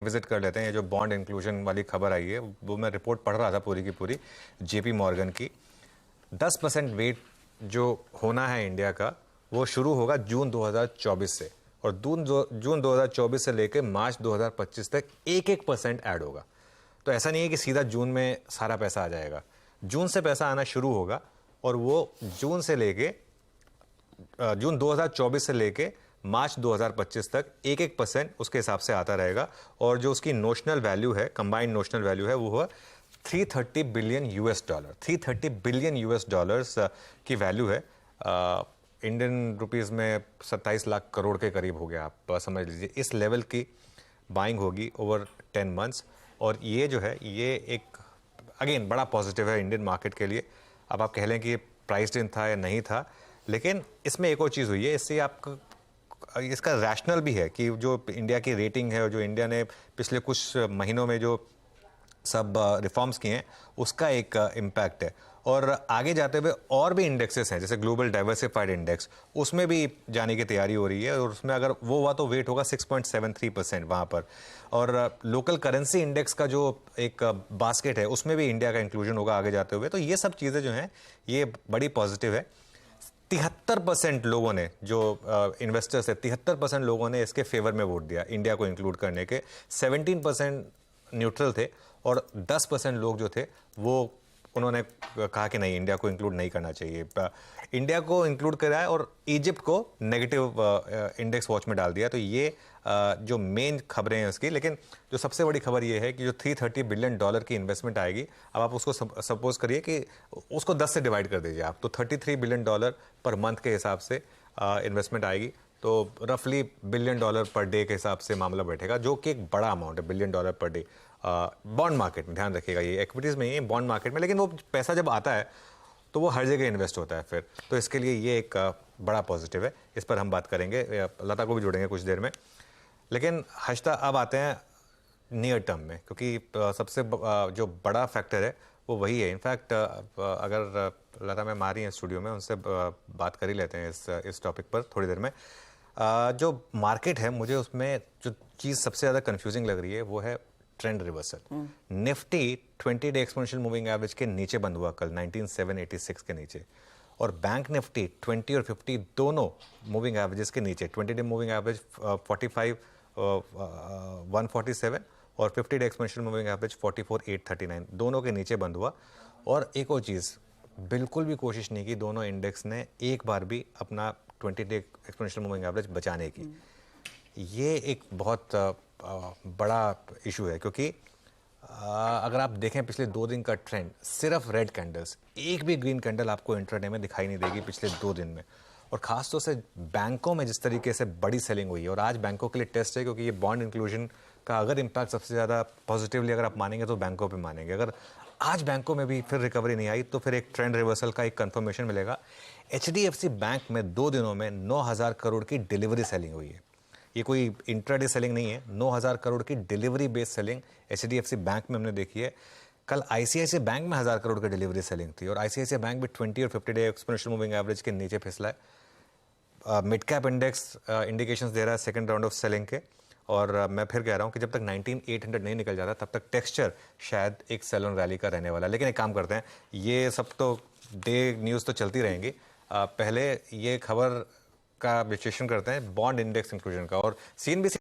Visit कर लेते हैं। ये जो बॉन्ड इंक्लूजन वाली खबर आई है वो मैं रिपोर्ट पढ़ रहा था पूरी की पूरी जेपी मॉर्गन की। 10% वेट जो होना है इंडिया का वो शुरू होगा जून 2024 से, और जून 2024 से लेकर मार्च 2025 तक 1% ऐड होगा। तो ऐसा नहीं है कि सीधा जून में सारा पैसा आ जाएगा। जून से पैसा आना शुरू होगा और वो जून 2024 से लेके मार्च 2025 तक 1% उसके हिसाब से आता रहेगा। और जो उसकी नोशनल वैल्यू है, कंबाइंड नोशनल वैल्यू है, वो है 330 billion US dollar. 330 billion US dollars की वैल्यू है। इंडियन रुपीस में 27 लाख करोड़ के करीब हो गया, आप समझ लीजिए। इस लेवल की बाइंग होगी ओवर 10 मंथ्स। और ये जो है ये एक अगेन बड़ा पॉजिटिव है इंडियन मार्केट के लिए। अब आप कह लें कि ये प्राइस्ड इन था या नहीं था, लेकिन इसमें एक और चीज़ हुई है, इससे आपका इसका रैशनल भी है कि जो इंडिया की रेटिंग है और जो इंडिया ने पिछले कुछ महीनों में जो सब रिफॉर्म्स किए हैं उसका एक इम्पैक्ट है। और आगे जाते हुए और भी इंडेक्सेस हैं, जैसे ग्लोबल डाइवर्सिफाइड इंडेक्स, उसमें भी जाने की तैयारी हो रही है। और उसमें अगर वो हुआ तो वेट होगा 6.73% वहाँ पर। और लोकल करेंसी इंडेक्स का जो एक बास्केट है उसमें भी इंडिया का इंक्लूजन होगा आगे जाते हुए। तो ये सब चीज़ें जो हैं ये बड़ी पॉजिटिव है। 73% लोगों ने, जो इन्वेस्टर्स है, 73% लोगों ने इसके फेवर में वोट दिया इंडिया को इंक्लूड करने के। 17% न्यूट्रल थे और 10% लोग जो थे वो उन्होंने कहा कि नहीं, इंडिया को इंक्लूड नहीं करना चाहिए। इंडिया को इंक्लूड करा है और इजिप्ट को नेगेटिव इंडेक्स वॉच में डाल दिया। तो ये जो मेन खबरें हैं उसकी। लेकिन जो सबसे बड़ी खबर ये है कि जो 330 बिलियन डॉलर की इन्वेस्टमेंट आएगी, अब आप उसको सपोज करिए कि उसको 10 से डिवाइड कर दीजिए आप, तो 33 बिलियन डॉलर पर मंथ के हिसाब से इन्वेस्टमेंट आएगी। तो रफली बिलियन डॉलर पर डे के हिसाब से मामला बैठेगा, जो कि एक बड़ा अमाउंट है, billion dollar per day bond market में। ध्यान रखिएगा, ये एक्विटीज़ में ही है, बॉन्ड मार्केट में। लेकिन वो पैसा जब आता है तो वो हर जगह इन्वेस्ट होता है फिर। तो इसके लिए ये एक बड़ा पॉजिटिव है। इस पर हम बात करेंगे, लता को भी जोड़ेंगे कुछ देर में। लेकिन हश्ता अब आते हैं नियर टर्म में, क्योंकि सबसे जो बड़ा फैक्टर है वो वही है। इनफैक्ट अगर लता मैम आ रही हैं स्टूडियो में, उनसे बात कर ही लेते हैं इस टॉपिक पर थोड़ी देर में। जो मार्केट है, मुझे उसमें जो चीज़ सबसे ज़्यादा कंफ्यूजिंग लग रही है वो है trend reversal. Nifty 20 day exponential moving average के नीचे बंद हुआ कल, 19786 के नीचे। और बैंक निफ्टी 20 और 50 दोनों मूविंग एवरेजेस के नीचे। 20 डे मूविंग एवरेज 45 147 और 50 डे एक्सपोनेंशियल मूविंग एवरेज 44,839 दोनों के नीचे बंद हुआ। और एक और चीज़, बिल्कुल भी कोशिश नहीं की दोनों इंडेक्स ने एक बार भी अपना 20 डे एक्सपोनेंशियल मूविंग एवरेज बचाने की। ये एक बहुत बड़ा इशू है, क्योंकि अगर आप देखें पिछले 2 दिन का ट्रेंड, सिर्फ रेड कैंडल्स, एक भी ग्रीन कैंडल आपको इंट्राडे में दिखाई नहीं देगी पिछले 2 दिन में। और खासतौर से बैंकों में जिस तरीके से बड़ी सेलिंग हुई है, और आज बैंकों के लिए टेस्ट है, क्योंकि ये बॉन्ड इंक्लूजन का अगर इम्पैक्ट सबसे ज़्यादा पॉजिटिवली अगर आप मानेंगे तो बैंकों पे मानेंगे। अगर आज बैंकों में भी फिर रिकवरी नहीं आई तो फिर एक ट्रेंड रिवर्सल का एक कंफर्मेशन मिलेगा। एचडीएफसी बैंक में 2 दिनों में 9,000 करोड़ की डिलीवरी सेलिंग हुई है। ये कोई इंट्राडे सेलिंग नहीं है, 9,000 करोड़ की delivery based selling HDFC bank में हमने देखी है। कल आईसीआईसीआई बैंक में 1,000 करोड़ की डिलीवरी सेलिंग थी, और आईसीआईसीआई बैंक भी 20 और 50 डे एक्सपोनेंशियल मूविंग एवरेज के नीचे फिसला है। मिड कैप इंडेक्स इंडिकेशंस दे रहा है सेकंड राउंड ऑफ सेलिंग के। और मैं फिर कह रहा हूं कि जब तक 19,800 नहीं निकल जाता तब तक टेक्सचर शायद एक सेल ऑन रैली का रहने वाला है। लेकिन एक काम करते हैं, ये सब तो डे न्यूज़ तो चलती रहेंगी। पहले ये खबर का विश्लेषण करते हैं बॉन्ड इंडेक्स इंक्लूजन का। और सीएनबीसी